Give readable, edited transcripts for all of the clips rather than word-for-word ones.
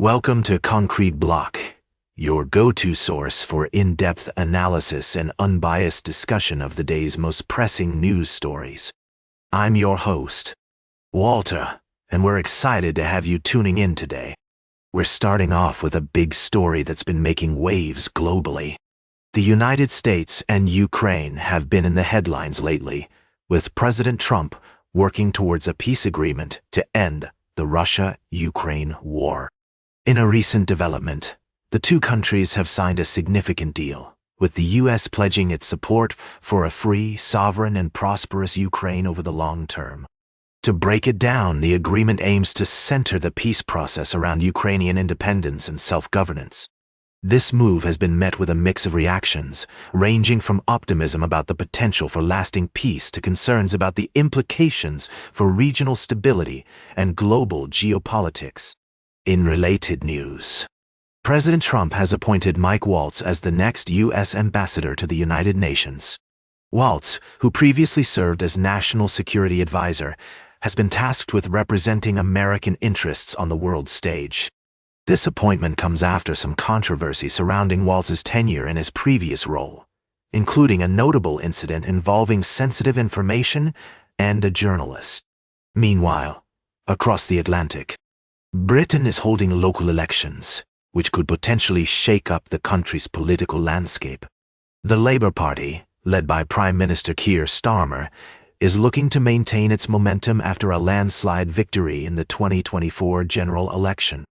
Welcome to Concrete Block, your go-to source for in-depth analysis and unbiased discussion of the day's most pressing news stories. I'm your host, Walter, and we're excited to have you tuning in today. We're starting off with a big story that's been making waves globally. The United States and Ukraine have been in the headlines lately, with President Trump working towards a peace agreement to end the Russia-Ukraine war. In a recent development, the two countries have signed a significant deal, with the U.S. pledging its support for a free, sovereign, and prosperous Ukraine over the long term. To break it down, the agreement aims to center the peace process around Ukrainian independence and self-governance. This move has been met with a mix of reactions, ranging from optimism about the potential for lasting peace to concerns about the implications for regional stability and global geopolitics. In related news, President Trump has appointed Mike Waltz as the next U.S. ambassador to the United Nations. Waltz, who previously served as National Security Advisor, has been tasked with representing American interests on the world stage. This appointment comes after some controversy surrounding Waltz's tenure in his previous role, including a notable incident involving sensitive information and a journalist. Meanwhile, across the Atlantic, Britain is holding local elections, which could potentially shake up the country's political landscape. The Labour Party, led by Prime Minister Keir Starmer, is looking to maintain its momentum after a landslide victory in the 2024 general election.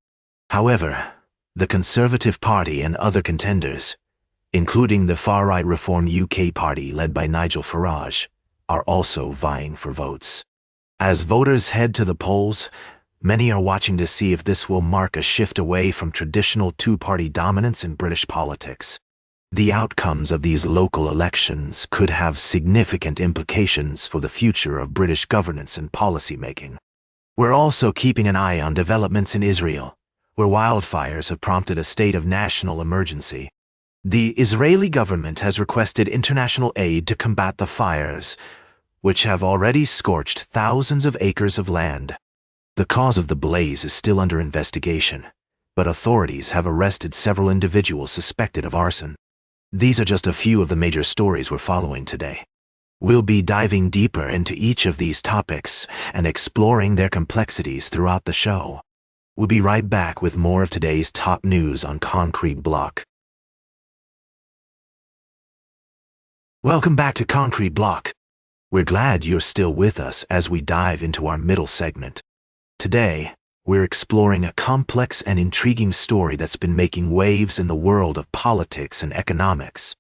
However, the Conservative Party and other contenders, including the far-right Reform UK Party led by Nigel Farage, are also vying for votes. As voters head to the polls, many are watching to see if this will mark a shift away from traditional two-party dominance in British politics. The outcomes of these local elections could have significant implications for the future of British governance and policy-making. We're also keeping an eye on developments in Israel, where wildfires have prompted a state of national emergency. The Israeli government has requested international aid to combat the fires, which have already scorched thousands of acres of land. The cause of the blaze is still under investigation, but authorities have arrested several individuals suspected of arson. These are just a few of the major stories we're following today. We'll be diving deeper into each of these topics and exploring their complexities throughout the show. We'll be right back with more of today's top news on Concrete Block. Welcome back to Concrete Block. We're glad you're still with us as we dive into our middle segment. Today, we're exploring a complex and intriguing story that's been making waves in the world of politics and economics.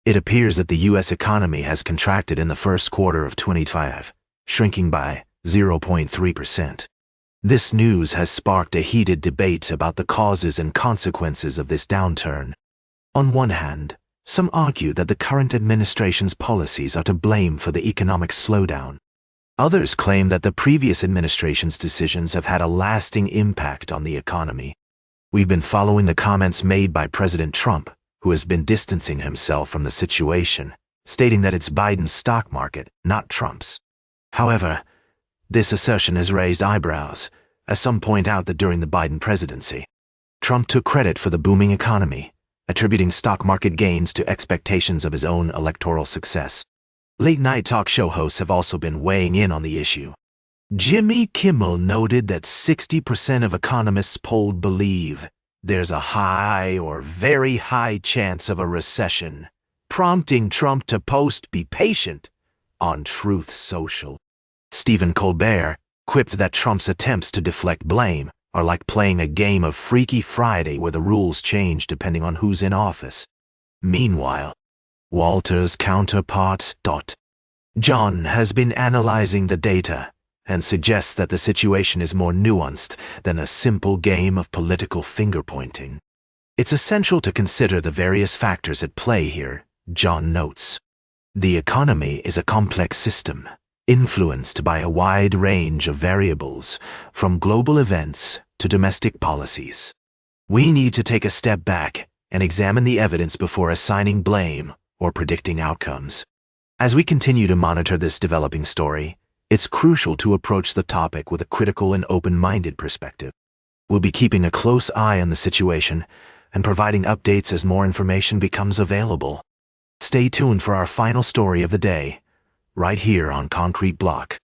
It appears that the U.S. economy has contracted in the first quarter of 2025, shrinking by 0.3%. This news has sparked a heated debate about the causes and consequences of this downturn. On one hand, some argue that the current administration's policies are to blame for the economic slowdown. Others claim that the previous administration's decisions have had a lasting impact on the economy. We've been following the comments made by President Trump, who has been distancing himself from the situation, stating that it's Biden's stock market, not Trump's. However, this assertion has raised eyebrows, as some point out that during the Biden presidency, Trump took credit for the booming economy, attributing stock market gains to expectations of his own electoral success. Late-night talk show hosts have also been weighing in on the issue. Jimmy Kimmel noted that 60% of economists polled believe there's a high or very high chance of a recession, prompting Trump to post "Be patient" on Truth Social. Stephen Colbert quipped that Trump's attempts to deflect blame are like playing a game of Freaky Friday where the rules change depending on who's in office. Meanwhile, Walter's counterpart, John, has been analyzing the data and suggests that the situation is more nuanced than a simple game of political finger-pointing. It's essential to consider the various factors at play here, John notes. The economy is a complex system, influenced by a wide range of variables, from global events to domestic policies. We need to take a step back and examine the evidence before assigning blame or predicting outcomes. As we continue to monitor this developing story, it's crucial to approach the topic with a critical and open-minded perspective. We'll be keeping a close eye on the situation and providing updates as more information becomes available. Stay tuned for our final story of the day, right here on Concrete Block.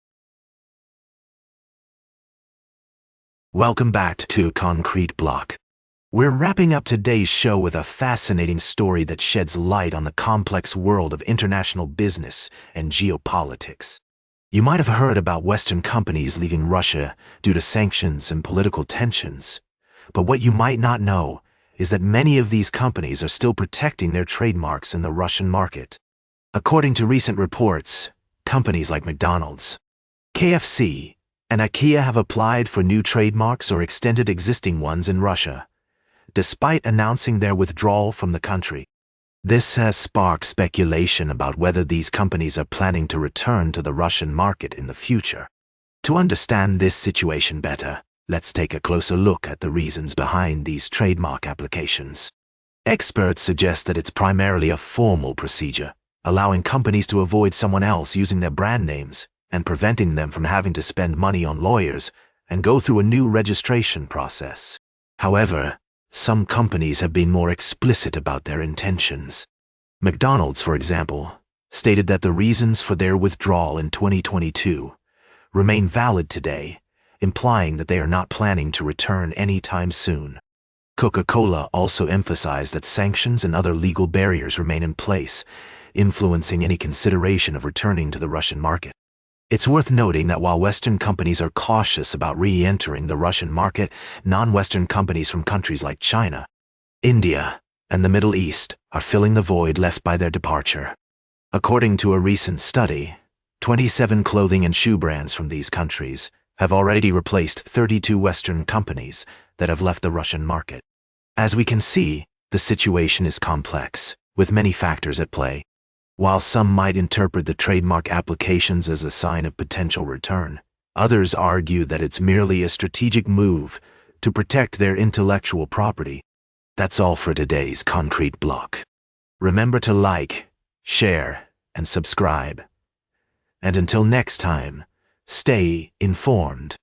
Welcome back to Concrete Block. We're wrapping up today's show with a fascinating story that sheds light on the complex world of international business and geopolitics. You might have heard about Western companies leaving Russia due to sanctions and political tensions. But what you might not know is that many of these companies are still protecting their trademarks in the Russian market. According to recent reports, companies like McDonald's, KFC, and IKEA have applied for new trademarks or extended existing ones in Russia, despite announcing their withdrawal from the country. This has sparked speculation about whether these companies are planning to return to the Russian market in the future. To understand this situation better, let's take a closer look at the reasons behind these trademark applications. Experts suggest that it's primarily a formal procedure, allowing companies to avoid someone else using their brand names and preventing them from having to spend money on lawyers and go through a new registration process. However, some companies have been more explicit about their intentions. McDonald's, for example, stated that the reasons for their withdrawal in 2022 remain valid today, implying that they are not planning to return anytime soon. Coca-Cola also emphasized that sanctions and other legal barriers remain in place, influencing any consideration of returning to the Russian market. It's worth noting that while Western companies are cautious about re-entering the Russian market, non-Western companies from countries like China, India, and the Middle East are filling the void left by their departure. According to a recent study, 27 clothing and shoe brands from these countries have already replaced 32 Western companies that have left the Russian market. As we can see, the situation is complex, with many factors at play. While some might interpret the trademark applications as a sign of potential return, others argue that it's merely a strategic move to protect their intellectual property. That's all for today's Concrete Block. Remember to like, share, and subscribe. And until next time, stay informed.